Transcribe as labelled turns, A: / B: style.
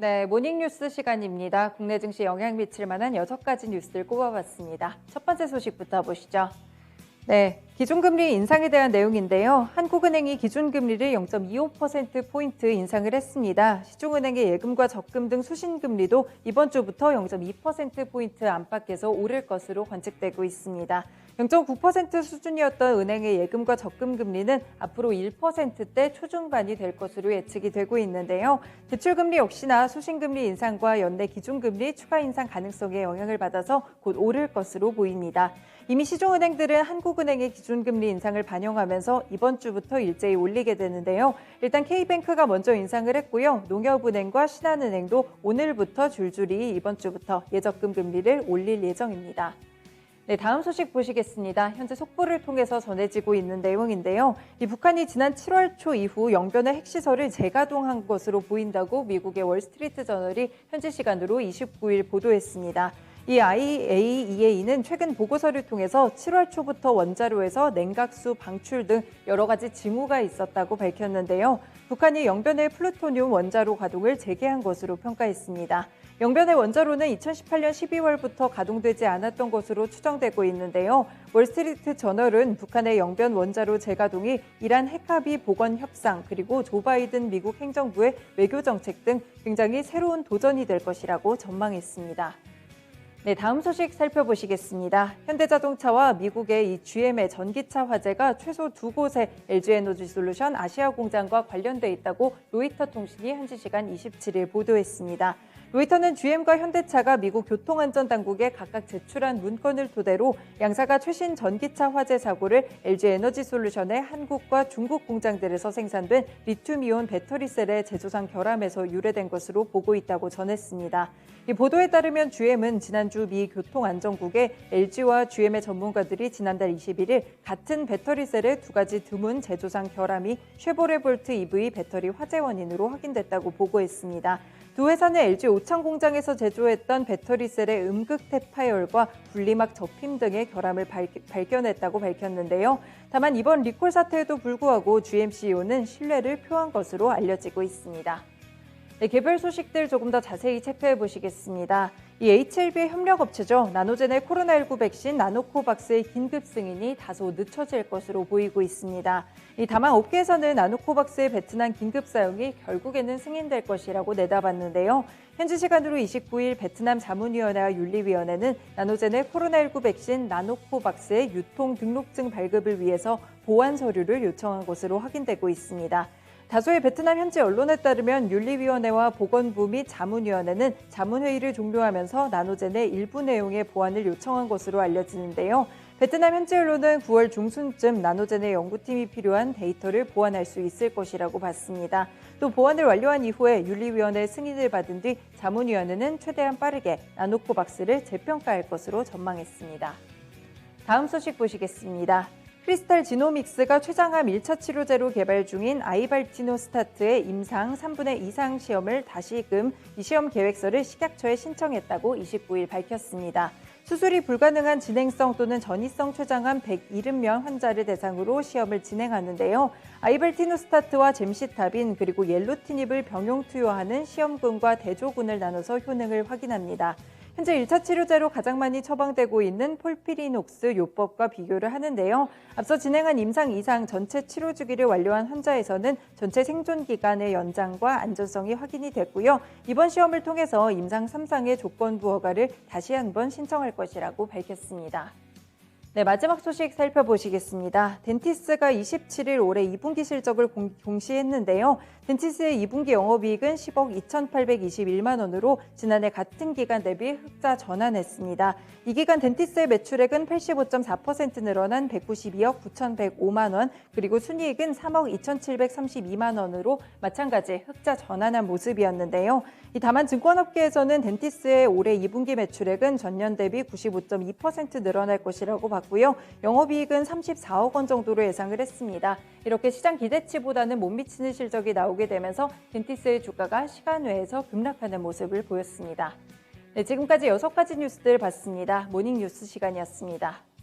A: 네, 모닝뉴스 시간입니다. 국내 증시 영향 미칠 만한 6가지 뉴스를 꼽아봤습니다. 첫 번째 소식부터 보시죠. 네, 기준금리 인상에 대한 내용인데요. 한국은행이 기준금리를 0.25%포인트 인상을 했습니다. 시중은행의 예금과 적금 등 수신금리도 이번 주부터 0.2%포인트 안팎에서 오를 것으로 관측되고 있습니다. 0.9% 수준이었던 은행의 예금과 적금 금리는 앞으로 1%대 초중반이 될 것으로 예측이 되고 있는데요. 대출금리 역시나 수신금리 인상과 연내 기준금리 추가 인상 가능성에 영향을 받아서 곧 오를 것으로 보입니다. 이미 시중은행들은 한국은행의 기준금리 인상을 반영하면서 이번 주부터 일제히 올리게 되는데요. 일단 K뱅크가 먼저 인상을 했고요. 농협은행과 신한은행도 오늘부터 줄줄이 이번 주부터 예적금 금리를 올릴 예정입니다. 네, 다음 소식 보시겠습니다. 현재 속보를 통해서 전해지고 있는 내용인데요. 이 북한이 지난 7월 초 이후 영변의 핵시설을 재가동한 것으로 보인다고 미국의 월스트리트저널이 현지 시간으로 29일 보도했습니다. 이 IAEA는 최근 보고서를 통해서 7월 초부터 원자로에서 냉각수 방출 등 여러 가지 징후가 있었다고 밝혔는데요. 북한이 영변의 플루토늄 원자로 가동을 재개한 것으로 평가했습니다. 영변의 원자로는 2018년 12월부터 가동되지 않았던 것으로 추정되고 있는데요. 월스트리트 저널은 북한의 영변 원자로 재가동이 이란 핵합의 복원 협상 그리고 조 바이든 미국 행정부의 외교 정책 등 굉장히 새로운 도전이 될 것이라고 전망했습니다. 네, 다음 소식 살펴보시겠습니다. 현대자동차와 미국의 이 GM의 전기차 화재가 최소 2곳의 LG에너지솔루션 아시아 공장과 관련돼 있다고 로이터 통신이 현지 시간 27일 보도했습니다. 로이터는 GM과 현대차가 미국 교통안전당국에 각각 제출한 문건을 토대로 양사가 최신 전기차 화재 사고를 LG에너지솔루션의 한국과 중국 공장들에서 생산된 리튬이온 배터리셀의 제조상 결함에서 유래된 것으로 보고 있다고 전했습니다. 이 보도에 따르면 GM은 지난주 미 교통안전국에 LG와 GM의 전문가들이 지난달 21일 같은 배터리셀의 2가지 드문 제조상 결함이 쉐보레볼트 EV 배터리 화재 원인으로 확인됐다고 보고했습니다. 두 회사는 LG 오창 공장에서 제조했던 배터리셀의 음극 태파열과 분리막 접힘 등의 결함을 발견했다고 밝혔는데요. 다만 이번 리콜 사태에도 불구하고 GM CEO는 신뢰를 표한 것으로 알려지고 있습니다. 네, 개별 소식들 조금 더 자세히 체크해 보시겠습니다. 이 HLB의 협력업체죠. 나노젠의 코로나19 백신 나노코박스의 긴급 승인이 다소 늦춰질 것으로 보이고 있습니다. 다만 업계에서는 나노코박스의 베트남 긴급 사용이 결국에는 승인될 것이라고 내다봤는데요. 현지 시간으로 29일 베트남 자문위원회와 윤리위원회는 나노젠의 코로나19 백신 나노코박스의 유통 등록증 발급을 위해서 보완 서류를 요청한 것으로 확인되고 있습니다. 다수의 베트남 현지 언론에 따르면 윤리위원회와 보건부 및 자문위원회는 자문회의를 종료하면서 나노젠의 일부 내용의 보완을 요청한 것으로 알려지는데요. 베트남 현지 언론은 9월 중순쯤 나노젠의 연구팀이 필요한 데이터를 보완할 수 있을 것이라고 봤습니다. 또 보완을 완료한 이후에 윤리위원회 승인을 받은 뒤 자문위원회는 최대한 빠르게 나노코박스를 재평가할 것으로 전망했습니다. 다음 소식 보시겠습니다. 크리스탈 지노믹스가 췌장암 1차 치료제로 개발 중인 아이발티노스타트의 임상 3분의 2상 시험을 다시금 이 시험 계획서를 식약처에 신청했다고 29일 밝혔습니다. 수술이 불가능한 진행성 또는 전이성 췌장암 170명 환자를 대상으로 시험을 진행하는데요. 아이발티노스타트와 젬시타빈 그리고 옐로티닙을 병용 투여하는 시험군과 대조군을 나눠서 효능을 확인합니다. 현재 1차 치료제로 가장 많이 처방되고 있는 폴피리녹스 요법과 비교를 하는데요. 앞서 진행한 임상 2상 전체 치료 주기를 완료한 환자에서는 전체 생존 기간의 연장과 안전성이 확인이 됐고요. 이번 시험을 통해서 임상 3상의 조건부 허가를 다시 한번 신청할 것이라고 밝혔습니다. 네, 마지막 소식 살펴보시겠습니다. 덴티스가 27일 올해 2분기 실적을 공시했는데요. 덴티스의 2분기 영업이익은 10억 2,821만 원으로 지난해 같은 기간 대비 흑자 전환했습니다. 이 기간 덴티스의 매출액은 85.4% 늘어난 192억 9,105만 원, 그리고 순이익은 3억 2,732만 원으로 마찬가지 흑자 전환한 모습이었는데요. 다만 증권업계에서는 덴티스의 올해 2분기 매출액은 전년 대비 95.2% 늘어날 것이라고 봤고요. 영업이익은 34억 원 정도로 예상을 했습니다. 이렇게 시장 기대치보다는 못 미치는 실적이 나오게 되면서 덴티스의 주가가 시간 외에서 급락하는 모습을 보였습니다. 네, 지금까지 6가지 뉴스들 봤습니다. 모닝 뉴스 시간이었습니다.